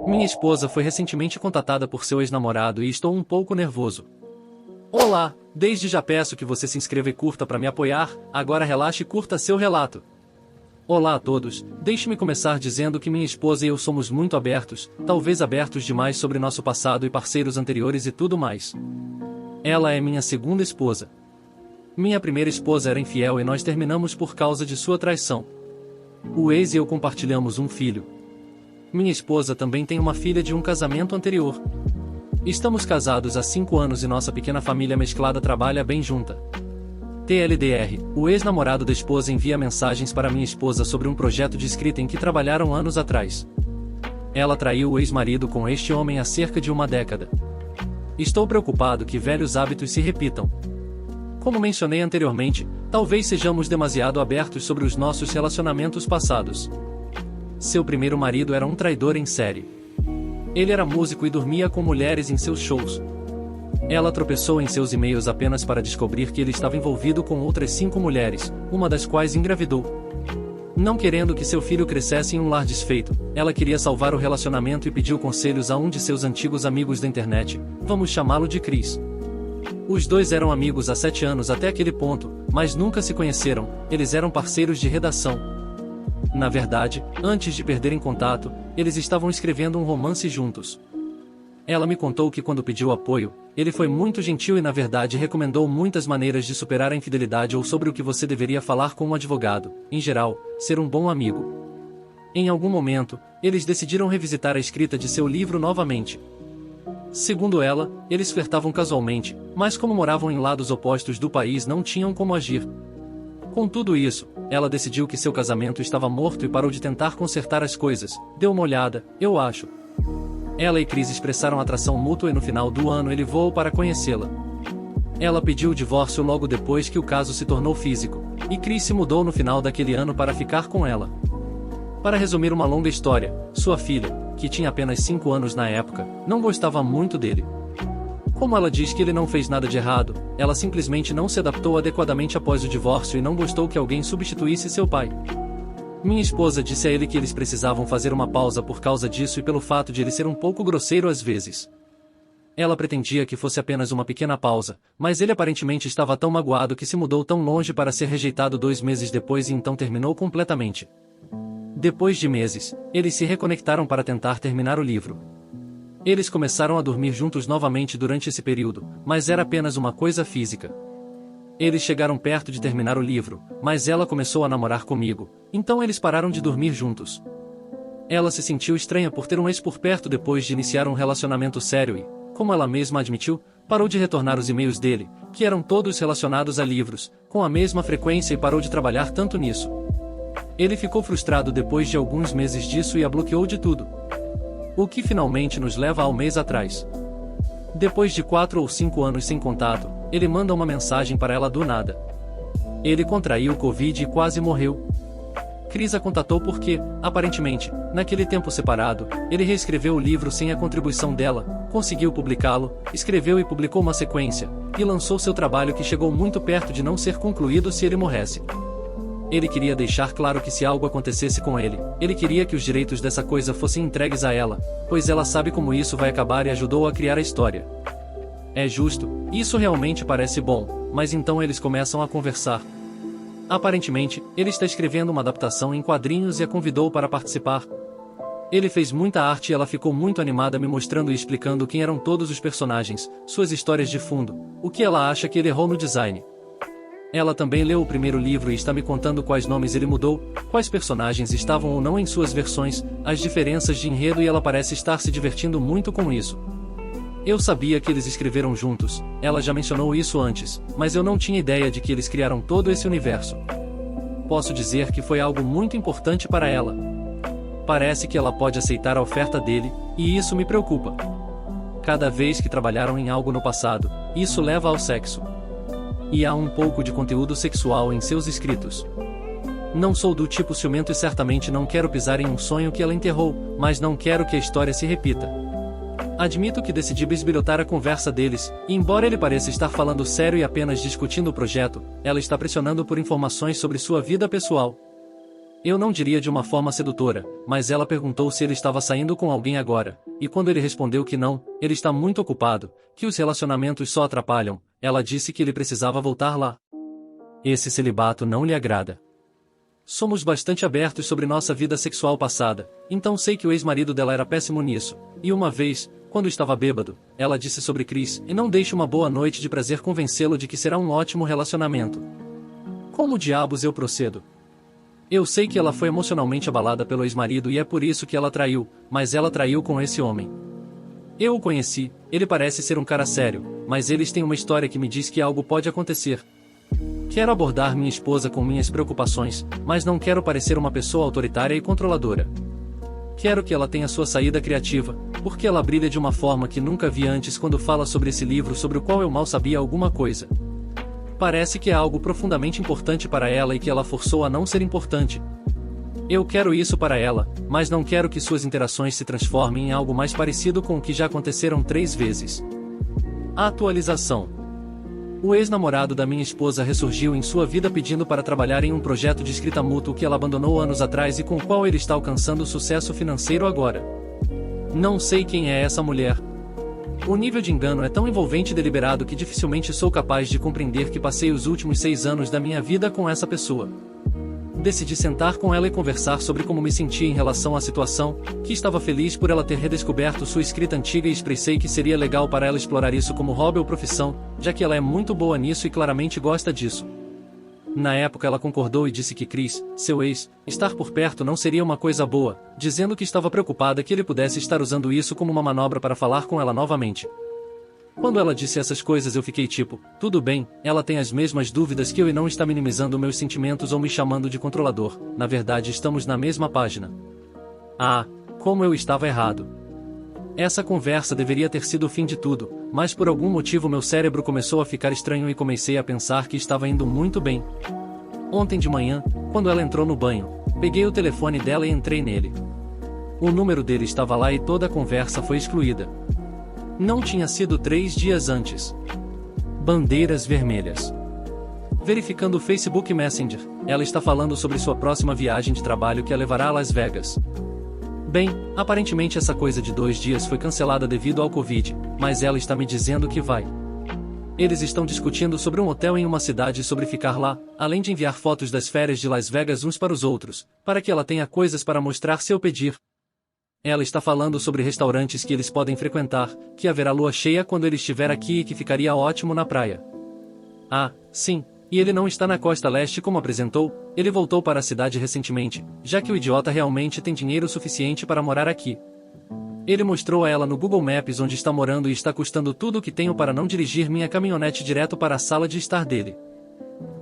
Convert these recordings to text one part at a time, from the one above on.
Minha esposa foi recentemente contatada por seu ex-namorado e estou um pouco nervoso. Olá, desde já peço que você se inscreva e curta para me apoiar, agora relaxe e curta seu relato. Olá a todos, deixe-me começar dizendo que minha esposa e eu somos muito abertos, talvez abertos demais sobre nosso passado e parceiros anteriores e tudo mais. Ela é minha segunda esposa. Minha primeira esposa era infiel e nós terminamos por causa de sua traição. O ex e eu compartilhamos um filho. Minha esposa também tem uma filha de um casamento anterior. Estamos casados há 5 anos e nossa pequena família mesclada trabalha bem junta. TLDR, o ex-namorado da esposa envia mensagens para minha esposa sobre um projeto de escrita em que trabalharam anos atrás. Ela traiu o ex-marido com este homem há cerca de uma década. Estou preocupado que velhos hábitos se repitam. Como mencionei anteriormente, talvez sejamos demasiado abertos sobre os nossos relacionamentos passados. Seu primeiro marido era um traidor em série. Ele era músico e dormia com mulheres em seus shows. Ela tropeçou em seus e-mails apenas para descobrir que ele estava envolvido com outras 5 mulheres, uma das quais engravidou. Não querendo que seu filho crescesse em um lar desfeito, ela queria salvar o relacionamento e pediu conselhos a um de seus antigos amigos da internet, vamos chamá-lo de Chris. Os dois eram amigos há 7 anos até aquele ponto, mas nunca se conheceram, eles eram parceiros de redação. Na verdade, antes de perderem contato, eles estavam escrevendo um romance juntos. Ela me contou que quando pediu apoio, ele foi muito gentil e na verdade recomendou muitas maneiras de superar a infidelidade ou sobre o que você deveria falar com um advogado, em geral, ser um bom amigo. Em algum momento, eles decidiram revisitar a escrita de seu livro novamente. Segundo ela, eles flertavam casualmente, mas como moravam em lados opostos do país não tinham como agir. Com tudo isso, ela decidiu que seu casamento estava morto e parou de tentar consertar as coisas, deu uma olhada, eu acho. Ela e Chris expressaram atração mútua e no final do ano ele voou para conhecê-la. Ela pediu o divórcio logo depois que o caso se tornou físico, e Chris se mudou no final daquele ano para ficar com ela. Para resumir uma longa história, sua filha, que tinha apenas 5 anos na época, não gostava muito dele. Como ela diz que ele não fez nada de errado, ela simplesmente não se adaptou adequadamente após o divórcio e não gostou que alguém substituísse seu pai. Minha esposa disse a ele que eles precisavam fazer uma pausa por causa disso e pelo fato de ele ser um pouco grosseiro às vezes. Ela pretendia que fosse apenas uma pequena pausa, mas ele aparentemente estava tão magoado que se mudou tão longe para ser rejeitado 2 meses depois e então terminou completamente. Depois de meses, eles se reconectaram para tentar terminar o livro. Eles começaram a dormir juntos novamente durante esse período, mas era apenas uma coisa física. Eles chegaram perto de terminar o livro, mas ela começou a namorar comigo, então eles pararam de dormir juntos. Ela se sentiu estranha por ter um ex por perto depois de iniciar um relacionamento sério e, como ela mesma admitiu, parou de retornar os e-mails dele, que eram todos relacionados a livros, com a mesma frequência e parou de trabalhar tanto nisso. Ele ficou frustrado depois de alguns meses disso e a bloqueou de tudo. O que finalmente nos leva ao mês atrás. Depois de 4 ou 5 anos sem contato, ele manda uma mensagem para ela do nada. Ele contraiu o Covid e quase morreu. Chris a contatou porque, aparentemente, naquele tempo separado, ele reescreveu o livro sem a contribuição dela, conseguiu publicá-lo, escreveu e publicou uma sequência, e lançou seu trabalho que chegou muito perto de não ser concluído se ele morresse. Ele queria deixar claro que se algo acontecesse com ele, ele queria que os direitos dessa coisa fossem entregues a ela, pois ela sabe como isso vai acabar e ajudou a criar a história. É justo, isso realmente parece bom, mas então eles começam a conversar. Aparentemente, ele está escrevendo uma adaptação em quadrinhos e a convidou para participar. Ele fez muita arte e ela ficou muito animada me mostrando e explicando quem eram todos os personagens, suas histórias de fundo, o que ela acha que ele errou no design. Ela também leu o primeiro livro e está me contando quais nomes ele mudou, quais personagens estavam ou não em suas versões, as diferenças de enredo e ela parece estar se divertindo muito com isso. Eu sabia que eles escreveram juntos, ela já mencionou isso antes, mas eu não tinha ideia de que eles criaram todo esse universo. Posso dizer que foi algo muito importante para ela. Parece que ela pode aceitar a oferta dele, e isso me preocupa. Cada vez que trabalharam em algo no passado, isso leva ao sexo. E há um pouco de conteúdo sexual em seus escritos. Não sou do tipo ciumento e certamente não quero pisar em um sonho que ela enterrou, mas não quero que a história se repita. Admito que decidi bisbilhotar a conversa deles, e embora ele pareça estar falando sério e apenas discutindo o projeto, ela está pressionando por informações sobre sua vida pessoal. Eu não diria de uma forma sedutora, mas ela perguntou se ele estava saindo com alguém agora, e quando ele respondeu que não, ele está muito ocupado, que os relacionamentos só atrapalham, ela disse que ele precisava voltar lá. Esse celibato não lhe agrada. Somos bastante abertos sobre nossa vida sexual passada, então sei que o ex-marido dela era péssimo nisso, e uma vez, quando estava bêbado, ela disse sobre Chris, e não deixe uma boa noite de prazer convencê-lo de que será um ótimo relacionamento. Como diabos eu procedo? Eu sei que ela foi emocionalmente abalada pelo ex-marido e é por isso que ela traiu, mas ela traiu com esse homem. Eu o conheci, ele parece ser um cara sério, mas eles têm uma história que me diz que algo pode acontecer. Quero abordar minha esposa com minhas preocupações, mas não quero parecer uma pessoa autoritária e controladora. Quero que ela tenha sua saída criativa, porque ela brilha de uma forma que nunca vi antes quando fala sobre esse livro sobre o qual eu mal sabia alguma coisa. Parece que é algo profundamente importante para ela e que ela forçou a não ser importante. Eu quero isso para ela, mas não quero que suas interações se transformem em algo mais parecido com o que já aconteceram 3 vezes. A atualização. O ex-namorado da minha esposa ressurgiu em sua vida pedindo para trabalhar em um projeto de escrita mútuo que ela abandonou anos atrás e com o qual ele está alcançando sucesso financeiro agora. Não sei quem é essa mulher. O nível de engano é tão envolvente e deliberado que dificilmente sou capaz de compreender que passei os últimos 6 anos da minha vida com essa pessoa. Decidi sentar com ela e conversar sobre como me sentia em relação à situação, que estava feliz por ela ter redescoberto sua escrita antiga e expressei que seria legal para ela explorar isso como hobby ou profissão, já que ela é muito boa nisso e claramente gosta disso. Na época ela concordou e disse que Chris, seu ex, estar por perto não seria uma coisa boa, dizendo que estava preocupada que ele pudesse estar usando isso como uma manobra para falar com ela novamente. Quando ela disse essas coisas eu fiquei tipo, tudo bem, ela tem as mesmas dúvidas que eu e não está minimizando meus sentimentos ou me chamando de controlador, na verdade estamos na mesma página. Ah, como eu estava errado. Essa conversa deveria ter sido o fim de tudo, mas por algum motivo meu cérebro começou a ficar estranho e comecei a pensar que estava indo muito bem. Ontem de manhã, quando ela entrou no banho, peguei o telefone dela e entrei nele. O número dele estava lá e toda a conversa foi excluída. Não tinha sido 3 dias antes. Bandeiras vermelhas. Verificando o Facebook Messenger, ela está falando sobre sua próxima viagem de trabalho que a levará a Las Vegas. Bem, aparentemente essa coisa de 2 dias foi cancelada devido ao Covid, mas ela está me dizendo que vai. Eles estão discutindo sobre um hotel em uma cidade e sobre ficar lá, além de enviar fotos das férias de Las Vegas uns para os outros, para que ela tenha coisas para mostrar se eu pedir. Ela está falando sobre restaurantes que eles podem frequentar, que haverá lua cheia quando ele estiver aqui e que ficaria ótimo na praia. Ah, sim. E ele não está na costa leste como apresentou, ele voltou para a cidade recentemente, já que o idiota realmente tem dinheiro suficiente para morar aqui. Ele mostrou a ela no Google Maps onde está morando e está custando tudo o que tenho para não dirigir minha caminhonete direto para a sala de estar dele.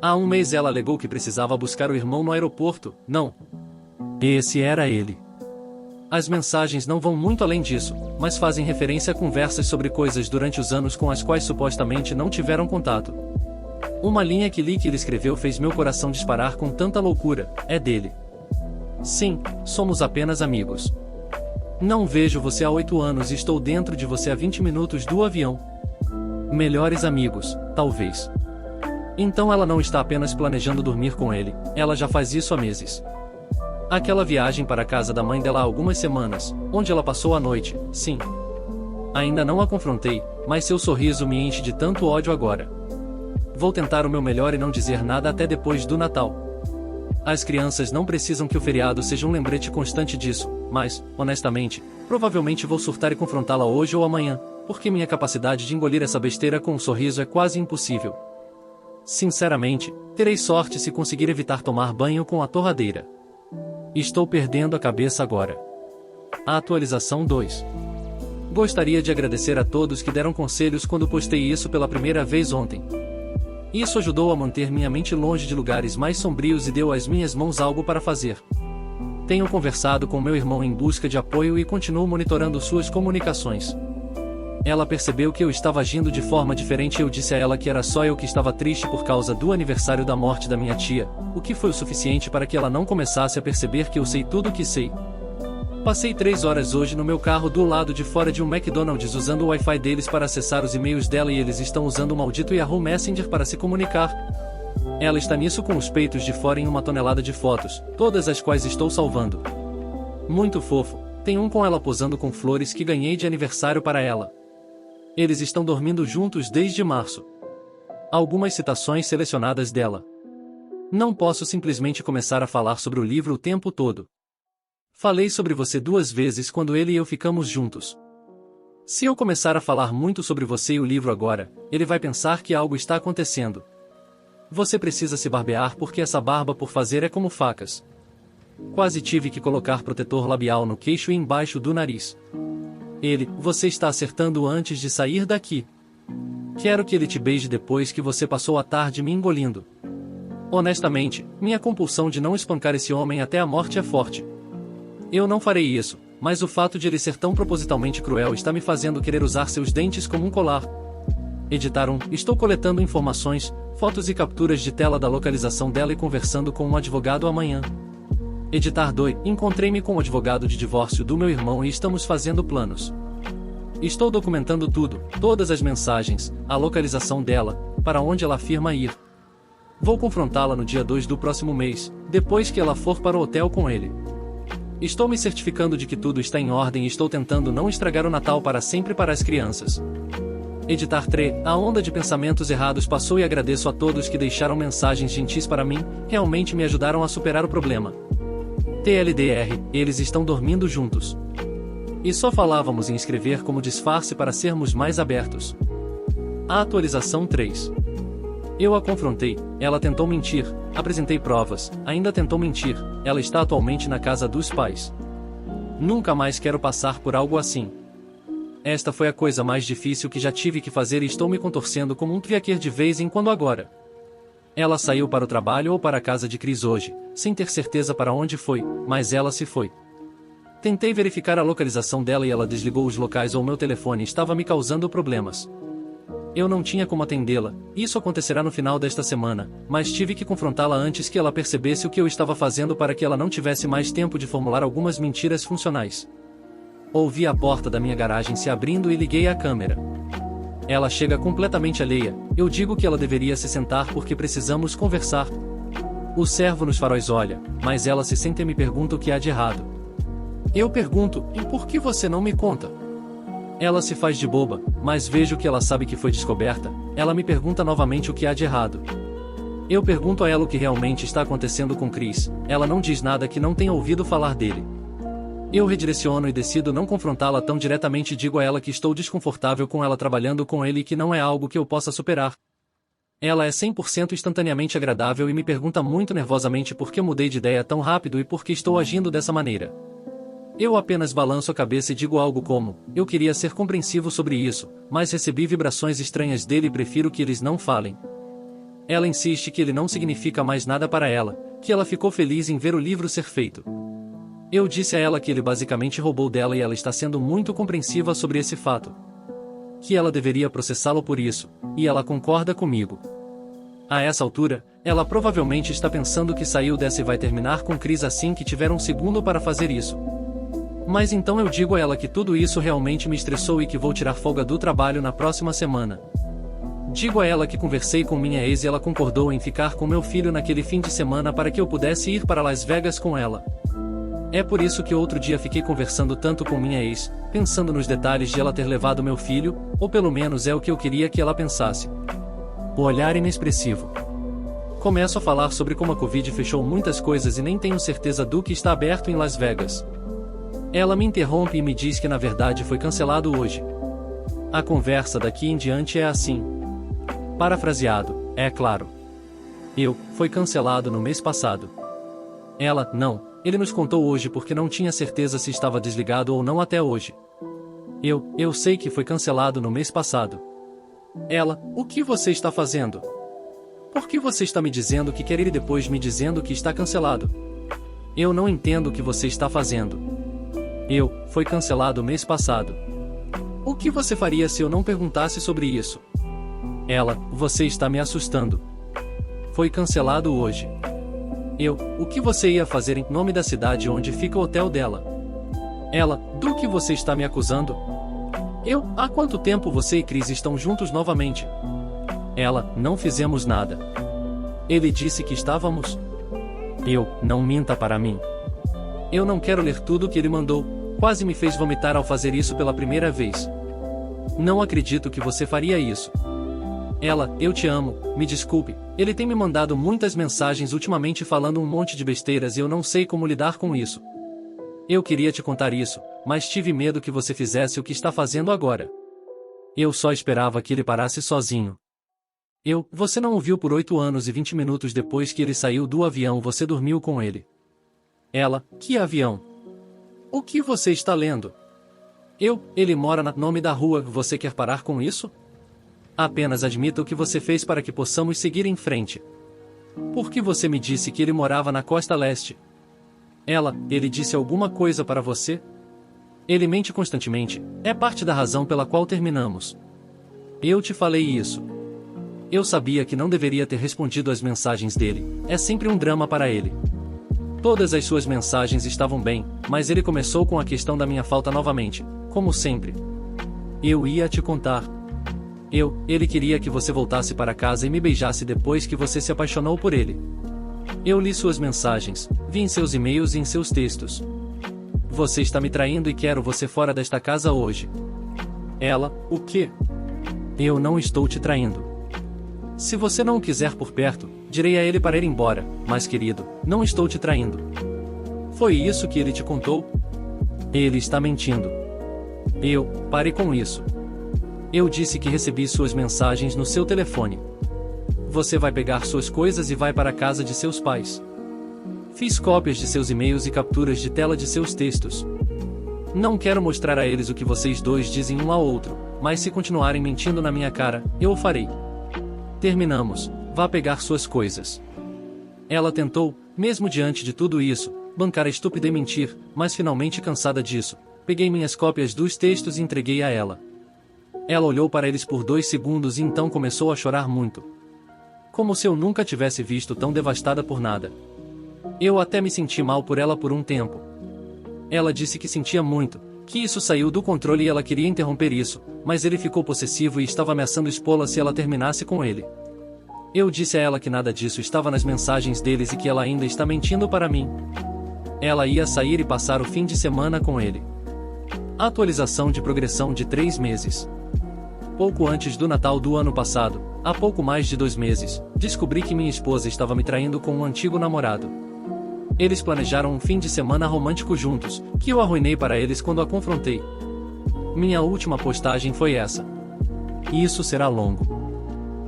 Há um mês ela alegou que precisava buscar o irmão no aeroporto, não. Esse era ele. As mensagens não vão muito além disso, mas fazem referência a conversas sobre coisas durante os anos com as quais supostamente não tiveram contato. Uma linha que li que ele escreveu fez meu coração disparar com tanta loucura, é dele. Sim, somos apenas amigos. Não vejo você há 8 anos e estou dentro de você há 20 minutos do avião. Melhores amigos, talvez. Então ela não está apenas planejando dormir com ele, ela já faz isso há meses. Aquela viagem para a casa da mãe dela há algumas semanas, onde ela passou a noite, sim. Ainda não a confrontei, mas seu sorriso me enche de tanto ódio agora. Vou tentar o meu melhor e não dizer nada até depois do Natal. As crianças não precisam que o feriado seja um lembrete constante disso, mas, honestamente, provavelmente vou surtar e confrontá-la hoje ou amanhã, porque minha capacidade de engolir essa besteira com um sorriso é quase impossível. Sinceramente, terei sorte se conseguir evitar tomar banho com a torradeira. Estou perdendo a cabeça agora. A atualização 2. Gostaria de agradecer a todos que deram conselhos quando postei isso pela primeira vez ontem. Isso ajudou a manter minha mente longe de lugares mais sombrios e deu às minhas mãos algo para fazer. Tenho conversado com meu irmão em busca de apoio e continuo monitorando suas comunicações. Ela percebeu que eu estava agindo de forma diferente e eu disse a ela que era só eu que estava triste por causa do aniversário da morte da minha tia, o que foi o suficiente para que ela não começasse a perceber que eu sei tudo o que sei. Passei 3 horas hoje no meu carro do lado de fora de um McDonald's usando o Wi-Fi deles para acessar os e-mails dela e eles estão usando o maldito Yahoo Messenger para se comunicar. Ela está nisso com os peitos de fora em uma tonelada de fotos, todas as quais estou salvando. Muito fofo, tem um com ela posando com flores que ganhei de aniversário para ela. Eles estão dormindo juntos desde março. Algumas citações selecionadas dela. Não posso simplesmente começar a falar sobre o livro o tempo todo. Falei sobre você 2 vezes quando ele e eu ficamos juntos. Se eu começar a falar muito sobre você e o livro agora, ele vai pensar que algo está acontecendo. Você precisa se barbear porque essa barba por fazer é como facas. Quase tive que colocar protetor labial no queixo e embaixo do nariz. Você está acertando antes de sair daqui. Quero que ele te beije depois que você passou a tarde me engolindo. Honestamente, minha compulsão de não espancar esse homem até a morte é forte. Eu não farei isso, mas o fato de ele ser tão propositalmente cruel está me fazendo querer usar seus dentes como um colar. Editar 1. Estou coletando informações, fotos e capturas de tela da localização dela e conversando com um advogado amanhã. Editar 2. Encontrei-me com o advogado de divórcio do meu irmão e estamos fazendo planos. Estou documentando tudo, todas as mensagens, a localização dela, para onde ela afirma ir. Vou confrontá-la no dia 2 do próximo mês, depois que ela for para o hotel com ele. Estou me certificando de que tudo está em ordem e estou tentando não estragar o Natal para sempre para as crianças. Editar 3. A onda de pensamentos errados passou e agradeço a todos que deixaram mensagens gentis para mim, realmente me ajudaram a superar o problema. TLDR, eles estão dormindo juntos. E só falávamos em escrever como disfarce para sermos mais abertos. A atualização 3. Eu a confrontei, ela tentou mentir, apresentei provas, ainda tentou mentir, ela está atualmente na casa dos pais. Nunca mais quero passar por algo assim. Esta foi a coisa mais difícil que já tive que fazer e estou me contorcendo como um triaquer de vez em quando agora. Ela saiu para o trabalho ou para a casa de Chris hoje, sem ter certeza para onde foi, mas ela se foi. Tentei verificar a localização dela e ela desligou os locais ou meu telefone estava me causando problemas. Eu não tinha como atendê-la, isso acontecerá no final desta semana, mas tive que confrontá-la antes que ela percebesse o que eu estava fazendo para que ela não tivesse mais tempo de formular algumas mentiras funcionais. Ouvi a porta da minha garagem se abrindo e liguei a câmera. Ela chega completamente alheia, eu digo que ela deveria se sentar porque precisamos conversar. O servo nos faróis olha, mas ela se senta e me pergunta o que há de errado. Eu pergunto, e por que você não me conta? Ela se faz de boba, mas vejo que ela sabe que foi descoberta, ela me pergunta novamente o que há de errado. Eu pergunto a ela o que realmente está acontecendo com Chris, ela não diz nada que não tenha ouvido falar dele. Eu redireciono e decido não confrontá-la tão diretamente e digo a ela que estou desconfortável com ela trabalhando com ele e que não é algo que eu possa superar. Ela é 100% instantaneamente agradável e me pergunta muito nervosamente por que mudei de ideia tão rápido e por que estou agindo dessa maneira. Eu apenas balanço a cabeça e digo algo como, eu queria ser compreensivo sobre isso, mas recebi vibrações estranhas dele e prefiro que eles não falem. Ela insiste que ele não significa mais nada para ela, que ela ficou feliz em ver o livro ser feito. Eu disse a ela que ele basicamente roubou dela e ela está sendo muito compreensiva sobre esse fato. Que ela deveria processá-lo por isso, e ela concorda comigo. A essa altura, ela provavelmente está pensando que saiu dessa e vai terminar com Chris assim que tiver um segundo para fazer isso. Mas então eu digo a ela que tudo isso realmente me estressou e que vou tirar folga do trabalho na próxima semana. Digo a ela que conversei com minha ex e ela concordou em ficar com meu filho naquele fim de semana para que eu pudesse ir para Las Vegas com ela. É por isso que outro dia fiquei conversando tanto com minha ex, pensando nos detalhes de ela ter levado meu filho, ou pelo menos é o que eu queria que ela pensasse. O olhar inexpressivo. Começo a falar sobre como a Covid fechou muitas coisas e nem tenho certeza do que está aberto em Las Vegas. Ela me interrompe e me diz que na verdade foi cancelado hoje. A conversa daqui em diante é assim. Parafraseado, é claro. Foi cancelado no mês passado. Ela, não, ele nos contou hoje porque não tinha certeza se estava desligado ou não até hoje. Eu sei que foi cancelado no mês passado. Ela, o que você está fazendo? Por que você está me dizendo que quer ir e depois me dizendo que está cancelado? Eu não entendo o que você está fazendo. Foi cancelado mês passado. O que você faria se eu não perguntasse sobre isso? Ela, você está me assustando. Foi cancelado hoje. O que você ia fazer em nome da cidade onde fica o hotel dela? Ela, do que você está me acusando? Há quanto tempo você e Chris estão juntos novamente? Ela, não fizemos nada. Ele disse que estávamos. Não minta para mim. Eu não quero ler tudo o que ele mandou. Quase me fez vomitar ao fazer isso pela primeira vez. Não acredito que você faria isso. Ela, eu te amo, me desculpe. Ele tem me mandado muitas mensagens ultimamente falando um monte de besteiras e eu não sei como lidar com isso. Eu queria te contar isso, mas tive medo que você fizesse o que está fazendo agora. Eu só esperava que ele parasse sozinho. Você não o viu por 8 anos e 20 minutos depois que ele saiu do avião você dormiu com ele. Ela, que avião? O que você está lendo? Ele mora no nome da rua, você quer parar com isso? Apenas admita o que você fez para que possamos seguir em frente. Por que você me disse que ele morava na costa leste? Ele disse alguma coisa para você? Ele mente constantemente, é parte da razão pela qual terminamos. Eu te falei isso. Eu sabia que não deveria ter respondido às mensagens dele, é sempre um drama para ele. Todas as suas mensagens estavam bem, mas ele começou com a questão da minha falta novamente, como sempre. Eu ia te contar. Ele queria que você voltasse para casa e me beijasse depois que você se apaixonou por ele. Eu li suas mensagens, vi em seus e-mails e em seus textos. Você está me traindo e quero você fora desta casa hoje. O quê? Eu não estou te traindo. Se você não o quiser por perto, direi a ele para ir embora, mas querido, não estou te traindo. Foi isso que ele te contou? Ele está mentindo. Pare com isso. Eu disse que recebi suas mensagens no seu telefone. Você vai pegar suas coisas e vai para a casa de seus pais. Fiz cópias de seus e-mails e capturas de tela de seus textos. Não quero mostrar a eles o que vocês dois dizem um ao outro, mas se continuarem mentindo na minha cara, eu o farei. Terminamos, vá pegar suas coisas. Ela tentou, mesmo diante de tudo isso, bancar a estúpida e mentir, mas finalmente cansada disso, peguei minhas cópias dos textos e entreguei a ela. Ela olhou para eles por 2 segundos e então começou a chorar muito. Como se eu nunca tivesse visto tão devastada por nada. Eu até me senti mal por ela por um tempo. Ela disse que sentia muito, que isso saiu do controle e ela queria interromper isso, mas ele ficou possessivo e estava ameaçando expô-la se ela terminasse com ele. Eu disse a ela que nada disso estava nas mensagens deles e que ela ainda está mentindo para mim. Ela ia sair e passar o fim de semana com ele. Atualização de progressão de 3 meses. Pouco antes do Natal do ano passado, há pouco mais de 2 meses, descobri que minha esposa estava me traindo com um antigo namorado. Eles planejaram um fim de semana romântico juntos, que eu arruinei para eles quando a confrontei. Minha última postagem foi essa. Isso será longo.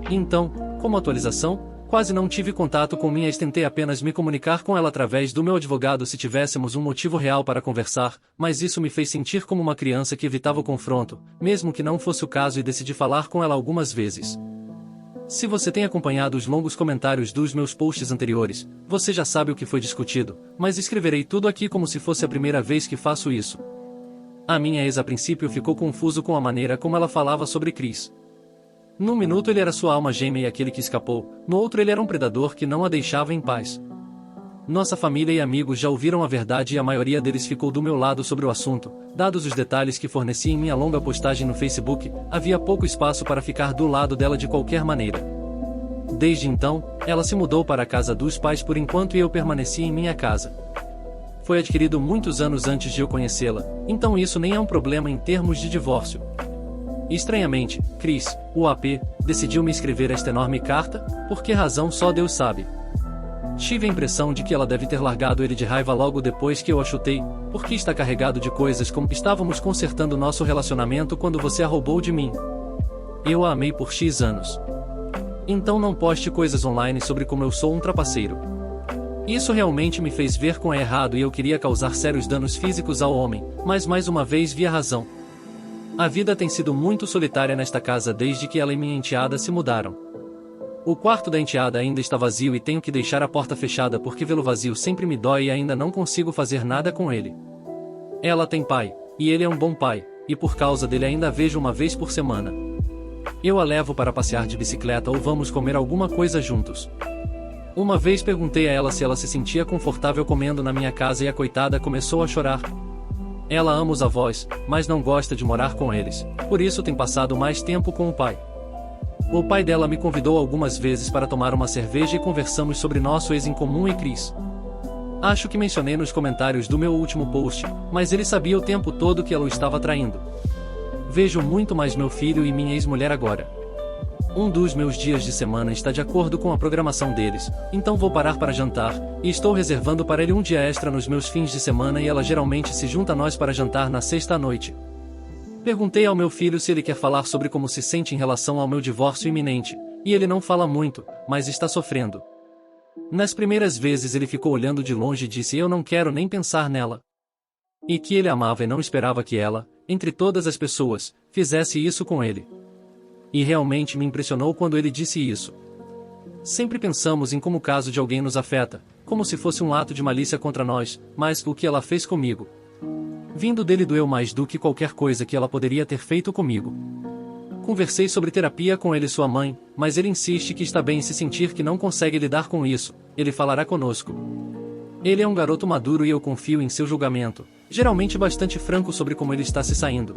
Então, como atualização, quase não tive contato com minha ex, tentei apenas me comunicar com ela através do meu advogado se tivéssemos um motivo real para conversar, mas isso me fez sentir como uma criança que evitava o confronto, mesmo que não fosse o caso, e decidi falar com ela algumas vezes. Se você tem acompanhado os longos comentários dos meus posts anteriores, você já sabe o que foi discutido, mas escreverei tudo aqui como se fosse a primeira vez que faço isso. A minha ex a princípio ficou confuso com a maneira como ela falava sobre Chris. Num minuto ele era sua alma gêmea e aquele que escapou, no outro ele era um predador que não a deixava em paz. Nossa família e amigos já ouviram a verdade e a maioria deles ficou do meu lado sobre o assunto. Dados os detalhes que forneci em minha longa postagem no Facebook, havia pouco espaço para ficar do lado dela de qualquer maneira. Desde então, ela se mudou para a casa dos pais por enquanto e eu permaneci em minha casa. Foi adquirido muitos anos antes de eu conhecê-la, então isso nem é um problema em termos de divórcio. Estranhamente, Chris, o AP, decidiu me escrever esta enorme carta, por que razão só Deus sabe. Tive a impressão de que ela deve ter largado ele de raiva logo depois que eu a chutei, porque está carregado de coisas como estávamos consertando nosso relacionamento quando você a roubou de mim. Eu a amei por X anos. Então não poste coisas online sobre como eu sou um trapaceiro. Isso realmente me fez ver com errado e eu queria causar sérios danos físicos ao homem, mas mais uma vez vi a razão. A vida tem sido muito solitária nesta casa desde que ela e minha enteada se mudaram. O quarto da enteada ainda está vazio e tenho que deixar a porta fechada porque vê-lo vazio sempre me dói e ainda não consigo fazer nada com ele. Ela tem pai, e ele é um bom pai, e por causa dele ainda a vejo uma vez por semana. Eu a levo para passear de bicicleta ou vamos comer alguma coisa juntos. Uma vez perguntei a ela se ela se sentia confortável comendo na minha casa e a coitada começou a chorar. Ela ama os avós, mas não gosta de morar com eles, por isso tem passado mais tempo com o pai. O pai dela me convidou algumas vezes para tomar uma cerveja e conversamos sobre nosso ex em comum e Chris. Acho que mencionei nos comentários do meu último post, mas ele sabia o tempo todo que ela o estava traindo. Vejo muito mais meu filho e minha ex-mulher agora. Um dos meus dias de semana está de acordo com a programação deles, então vou parar para jantar, e estou reservando para ele um dia extra nos meus fins de semana e ela geralmente se junta a nós para jantar na sexta à noite. Perguntei ao meu filho se ele quer falar sobre como se sente em relação ao meu divórcio iminente, e ele não fala muito, mas está sofrendo. Nas primeiras vezes ele ficou olhando de longe e disse eu não quero nem pensar nela. E que ele amava e não esperava que ela, entre todas as pessoas, fizesse isso com ele. E realmente me impressionou quando ele disse isso. Sempre pensamos em como o caso de alguém nos afeta, como se fosse um ato de malícia contra nós, mas o que ela fez comigo. Vindo dele doeu mais do que qualquer coisa que ela poderia ter feito comigo. Conversei sobre terapia com ele e sua mãe, mas ele insiste que está bem se sentir que não consegue lidar com isso, ele falará conosco. Ele é um garoto maduro e eu confio em seu julgamento, geralmente bastante franco sobre como ele está se saindo.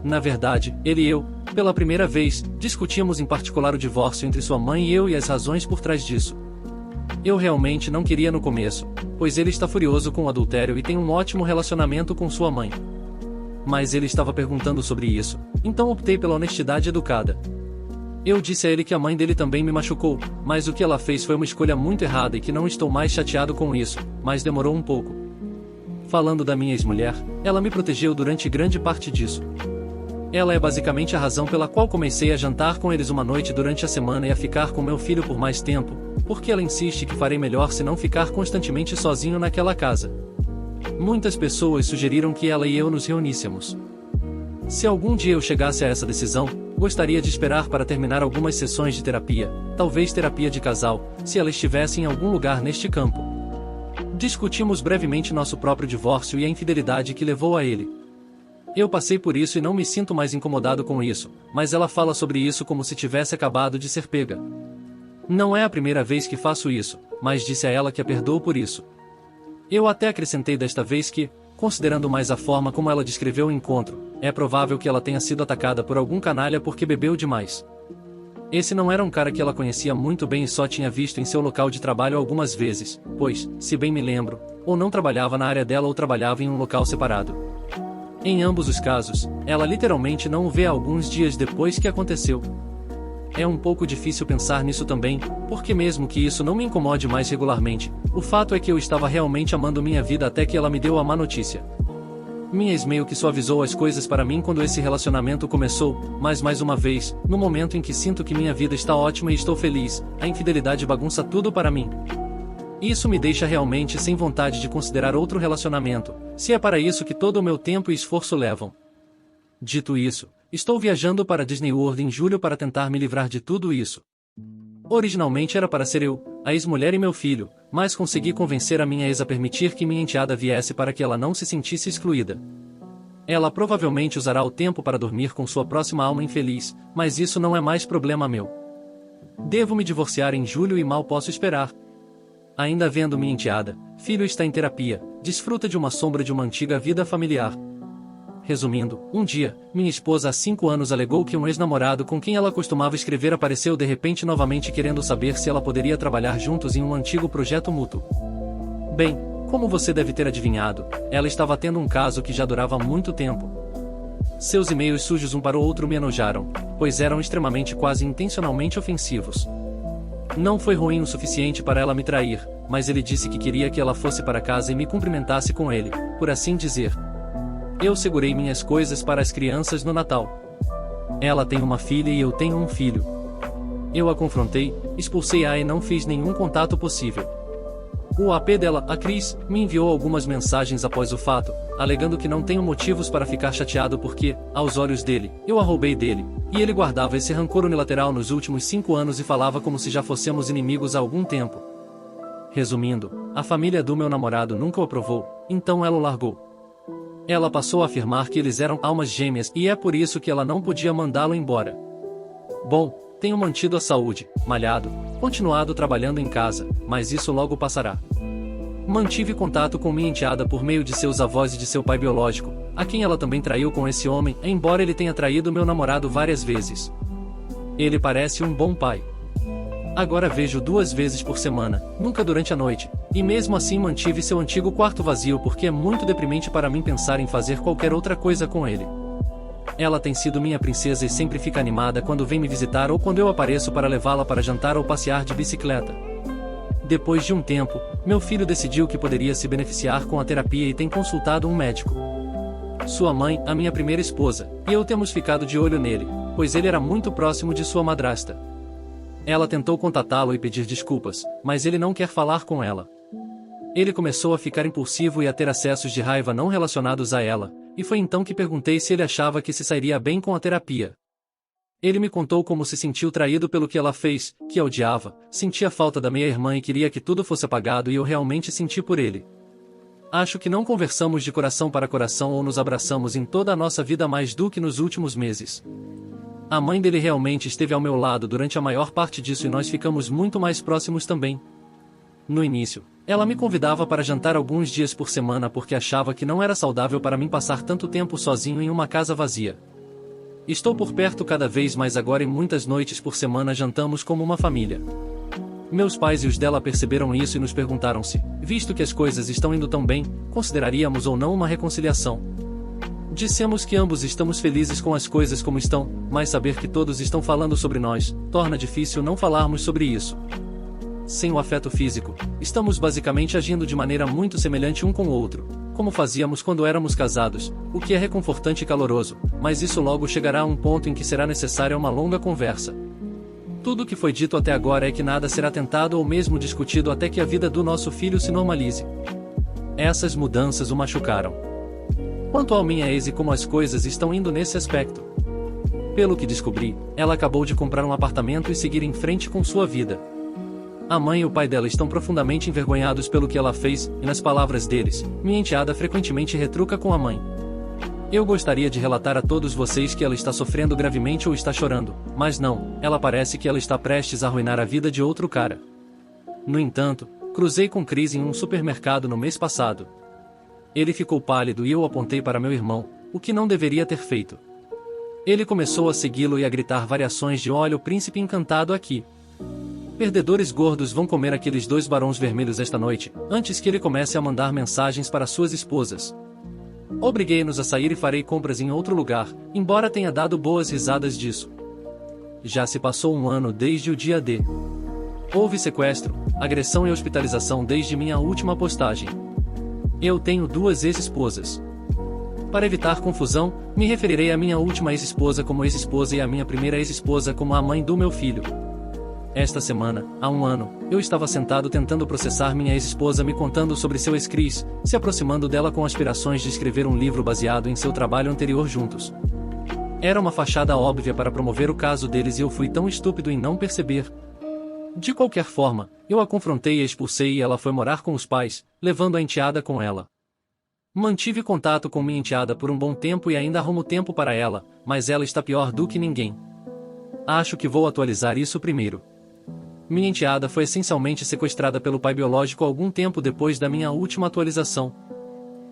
Na verdade, ele e eu, pela primeira vez, discutimos em particular o divórcio entre sua mãe e eu e as razões por trás disso. Eu realmente não queria no começo, pois ele está furioso com o adultério e tem um ótimo relacionamento com sua mãe. Mas ele estava perguntando sobre isso, então optei pela honestidade educada. Eu disse a ele que a mãe dele também me machucou, mas o que ela fez foi uma escolha muito errada e que não estou mais chateado com isso, mas demorou um pouco. Falando da minha ex-mulher, ela me protegeu durante grande parte disso. Ela é basicamente a razão pela qual comecei a jantar com eles uma noite durante a semana e a ficar com meu filho por mais tempo, porque ela insiste que farei melhor se não ficar constantemente sozinho naquela casa. Muitas pessoas sugeriram que ela e eu nos reuníssemos. Se algum dia eu chegasse a essa decisão, gostaria de esperar para terminar algumas sessões de terapia, talvez terapia de casal, se ela estivesse em algum lugar neste campo. Discutimos brevemente nosso próprio divórcio e a infidelidade que levou a ele. Eu passei por isso e não me sinto mais incomodado com isso, mas ela fala sobre isso como se tivesse acabado de ser pega. Não é a primeira vez que faço isso, mas disse a ela que a perdoo por isso. Eu até acrescentei desta vez que, considerando mais a forma como ela descreveu o encontro, é provável que ela tenha sido atacada por algum canalha porque bebeu demais. Esse não era um cara que ela conhecia muito bem e só tinha visto em seu local de trabalho algumas vezes, pois, se bem me lembro, ou não trabalhava na área dela ou trabalhava em um local separado. Em ambos os casos, ela literalmente não o vê alguns dias depois que aconteceu. É um pouco difícil pensar nisso também, porque mesmo que isso não me incomode mais regularmente, o fato é que eu estava realmente amando minha vida até que ela me deu a má notícia. Minha ex meio que suavizou as coisas para mim quando esse relacionamento começou, mas mais uma vez, no momento em que sinto que minha vida está ótima e estou feliz, a infidelidade bagunça tudo para mim. Isso me deixa realmente sem vontade de considerar outro relacionamento, se é para isso que todo o meu tempo e esforço levam. Dito isso, estou viajando para Disney World em julho para tentar me livrar de tudo isso. Originalmente era para ser eu, a ex-mulher e meu filho, mas consegui convencer a minha ex a permitir que minha enteada viesse para que ela não se sentisse excluída. Ela provavelmente usará o tempo para dormir com sua próxima alma infeliz, mas isso não é mais problema meu. Devo me divorciar em julho e mal posso esperar. Ainda vendo minha enteada, filho está em terapia, desfruta de uma sombra de uma antiga vida familiar. Resumindo, um dia, minha esposa há 5 anos alegou que um ex-namorado com quem ela costumava escrever apareceu de repente novamente querendo saber se ela poderia trabalhar juntos em um antigo projeto mútuo. Bem, como você deve ter adivinhado, ela estava tendo um caso que já durava muito tempo. Seus e-mails sujos um para o outro me enojaram, pois eram extremamente quase intencionalmente ofensivos. Não foi ruim o suficiente para ela me trair, mas ele disse que queria que ela fosse para casa e me cumprimentasse com ele, por assim dizer. Eu segurei minhas coisas para as crianças no Natal. Ela tem uma filha e eu tenho um filho. Eu a confrontei, expulsei-a e não fiz nenhum contato possível. O AP dela, a Chris, me enviou algumas mensagens após o fato, alegando que não tenho motivos para ficar chateado porque, aos olhos dele, eu a roubei dele, e ele guardava esse rancor unilateral nos últimos 5 anos e falava como se já fôssemos inimigos há algum tempo. Resumindo, a família do meu namorado nunca o aprovou, então ela o largou. Ela passou a afirmar que eles eram almas gêmeas e é por isso que ela não podia mandá-lo embora. Bom, tenho mantido a saúde, malhado, continuado trabalhando em casa, mas isso logo passará. Mantive contato com minha enteada por meio de seus avós e de seu pai biológico, a quem ela também traiu com esse homem, embora ele tenha traído meu namorado várias vezes. Ele parece um bom pai. Agora vejo 2 vezes por semana, nunca durante a noite, e mesmo assim mantive seu antigo quarto vazio porque é muito deprimente para mim pensar em fazer qualquer outra coisa com ele. Ela tem sido minha princesa e sempre fica animada quando vem me visitar ou quando eu apareço para levá-la para jantar ou passear de bicicleta. Depois de um tempo, meu filho decidiu que poderia se beneficiar com a terapia e tem consultado um médico. Sua mãe, a minha primeira esposa, e eu temos ficado de olho nele, pois ele era muito próximo de sua madrasta. Ela tentou contatá-lo e pedir desculpas, mas ele não quer falar com ela. Ele começou a ficar impulsivo e a ter acessos de raiva não relacionados a ela, e foi então que perguntei se ele achava que se sairia bem com a terapia. Ele me contou como se sentiu traído pelo que ela fez, que a odiava, sentia falta da meia-irmã e queria que tudo fosse apagado e eu realmente senti por ele. Acho que não conversamos de coração para coração ou nos abraçamos em toda a nossa vida mais do que nos últimos meses. A mãe dele realmente esteve ao meu lado durante a maior parte disso e nós ficamos muito mais próximos também. No início, ela me convidava para jantar alguns dias por semana porque achava que não era saudável para mim passar tanto tempo sozinho em uma casa vazia. Estou por perto cada vez mais agora e muitas noites por semana jantamos como uma família. Meus pais e os dela perceberam isso e nos perguntaram se, visto que as coisas estão indo tão bem, consideraríamos ou não uma reconciliação. Dissemos que ambos estamos felizes com as coisas como estão, mas saber que todos estão falando sobre nós, torna difícil não falarmos sobre isso. Sem o afeto físico, estamos basicamente agindo de maneira muito semelhante um com o outro, como fazíamos quando éramos casados, o que é reconfortante e caloroso, mas isso logo chegará a um ponto em que será necessária uma longa conversa. Tudo o que foi dito até agora é que nada será tentado ou mesmo discutido até que a vida do nosso filho se normalize. Essas mudanças o machucaram. Quanto ao minha ex e como as coisas estão indo nesse aspecto. Pelo que descobri, ela acabou de comprar um apartamento e seguir em frente com sua vida. A mãe e o pai dela estão profundamente envergonhados pelo que ela fez, e nas palavras deles, minha enteada frequentemente retruca com a mãe. Eu gostaria de relatar a todos vocês que ela está sofrendo gravemente ou está chorando, mas não, ela parece que ela está prestes a arruinar a vida de outro cara. No entanto, cruzei com Chris em um supermercado no mês passado. Ele ficou pálido e eu apontei para meu irmão, o que não deveria ter feito. Ele começou a segui-lo e a gritar variações de "Olha o príncipe encantado aqui. Perdedores gordos vão comer aqueles 2 barões vermelhos esta noite", antes que ele comece a mandar mensagens para suas esposas. Obriguei-nos a sair e farei compras em outro lugar, embora tenha dado boas risadas disso. Já se passou 1 ano desde o dia D. Houve sequestro, agressão e hospitalização desde minha última postagem. Eu tenho 2 ex-esposas. Para evitar confusão, me referirei à minha última ex-esposa como ex-esposa e à minha primeira ex-esposa como a mãe do meu filho. Esta semana, há 1 ano, eu estava sentado tentando processar minha ex-esposa me contando sobre seu ex-Chris, se aproximando dela com aspirações de escrever um livro baseado em seu trabalho anterior juntos. Era uma fachada óbvia para promover o caso deles e eu fui tão estúpido em não perceber. De qualquer forma, eu a confrontei e a expulsei e ela foi morar com os pais, levando a enteada com ela. Mantive contato com minha enteada por um bom tempo e ainda arrumo tempo para ela, mas ela está pior do que ninguém. Acho que vou atualizar isso primeiro. Minha enteada foi essencialmente sequestrada pelo pai biológico algum tempo depois da minha última atualização.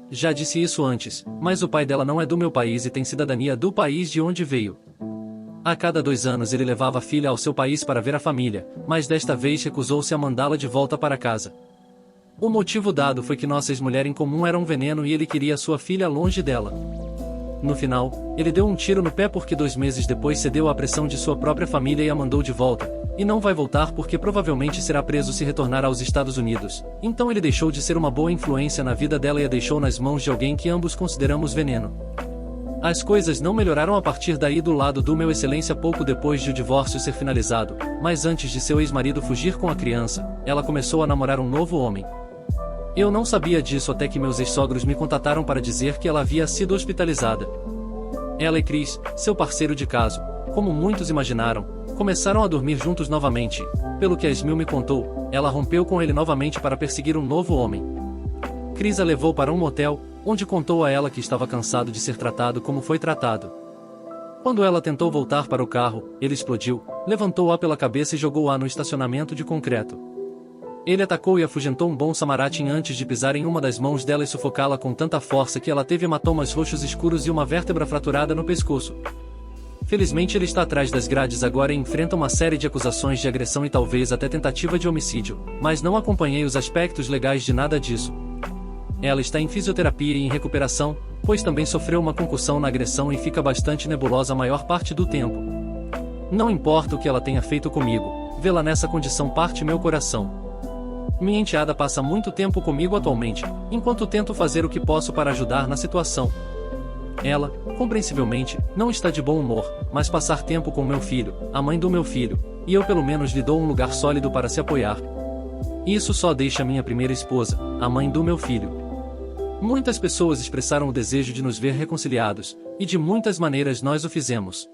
Já disse isso antes, mas o pai dela não é do meu país e tem cidadania do país de onde veio. A cada 2 anos ele levava a filha ao seu país para ver a família, mas desta vez recusou-se a mandá-la de volta para casa. O motivo dado foi que nossa ex-mulher em comum era um veneno e ele queria sua filha longe dela. No final, ele deu um tiro no pé porque 2 meses depois cedeu à pressão de sua própria família e a mandou de volta, e não vai voltar porque provavelmente será preso se retornar aos Estados Unidos. Então ele deixou de ser uma boa influência na vida dela e a deixou nas mãos de alguém que ambos consideramos veneno. As coisas não melhoraram a partir daí do lado do meu excelência pouco depois de o divórcio ser finalizado, mas antes de seu ex-marido fugir com a criança, ela começou a namorar um novo homem. Eu não sabia disso até que meus ex-sogros me contataram para dizer que ela havia sido hospitalizada. Ela e Chris, seu parceiro de caso, como muitos imaginaram, começaram a dormir juntos novamente. Pelo que a Smil me contou, ela rompeu com ele novamente para perseguir um novo homem. Chris a levou para um motel, onde contou a ela que estava cansado de ser tratado como foi tratado. Quando ela tentou voltar para o carro, ele explodiu, levantou-a pela cabeça e jogou-a no estacionamento de concreto. Ele atacou e afugentou um bom samaratim antes de pisar em uma das mãos dela e sufocá-la com tanta força que ela teve hematomas roxos escuros e uma vértebra fraturada no pescoço. Felizmente ele está atrás das grades agora e enfrenta uma série de acusações de agressão e talvez até tentativa de homicídio, mas não acompanhei os aspectos legais de nada disso. Ela está em fisioterapia e em recuperação, pois também sofreu uma concussão na agressão e fica bastante nebulosa a maior parte do tempo. Não importa o que ela tenha feito comigo, vê-la nessa condição parte meu coração. Minha enteada passa muito tempo comigo atualmente, enquanto tento fazer o que posso para ajudar na situação. Ela, compreensivelmente, não está de bom humor, mas passar tempo com meu filho, a mãe do meu filho, e eu pelo menos lhe dou um lugar sólido para se apoiar. Isso só deixa minha primeira esposa, a mãe do meu filho. Muitas pessoas expressaram o desejo de nos ver reconciliados, e de muitas maneiras nós o fizemos.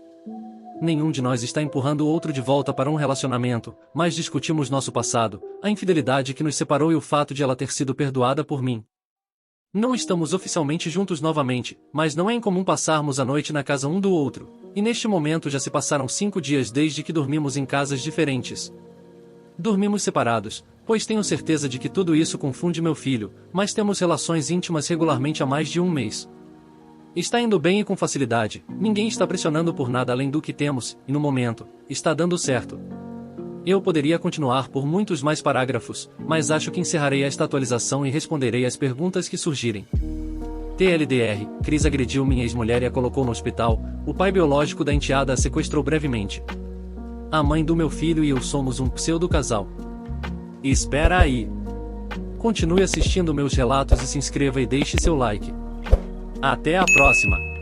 Nenhum de nós está empurrando o outro de volta para um relacionamento, mas discutimos nosso passado, a infidelidade que nos separou e o fato de ela ter sido perdoada por mim. Não estamos oficialmente juntos novamente, mas não é incomum passarmos a noite na casa um do outro, e neste momento já se passaram 5 dias desde que dormimos em casas diferentes. Dormimos separados, pois tenho certeza de que tudo isso confunde meu filho, mas temos relações íntimas regularmente há mais de um mês. Está indo bem e com facilidade, ninguém está pressionando por nada além do que temos, e no momento, está dando certo. Eu poderia continuar por muitos mais parágrafos, mas acho que encerrarei esta atualização e responderei às perguntas que surgirem. TLDR, Cris agrediu minha ex-mulher e a colocou no hospital, o pai biológico da enteada a sequestrou brevemente. A mãe do meu filho e eu somos um pseudo-casal. Espera aí. Continue assistindo meus relatos e se inscreva e deixe seu like. Até a próxima!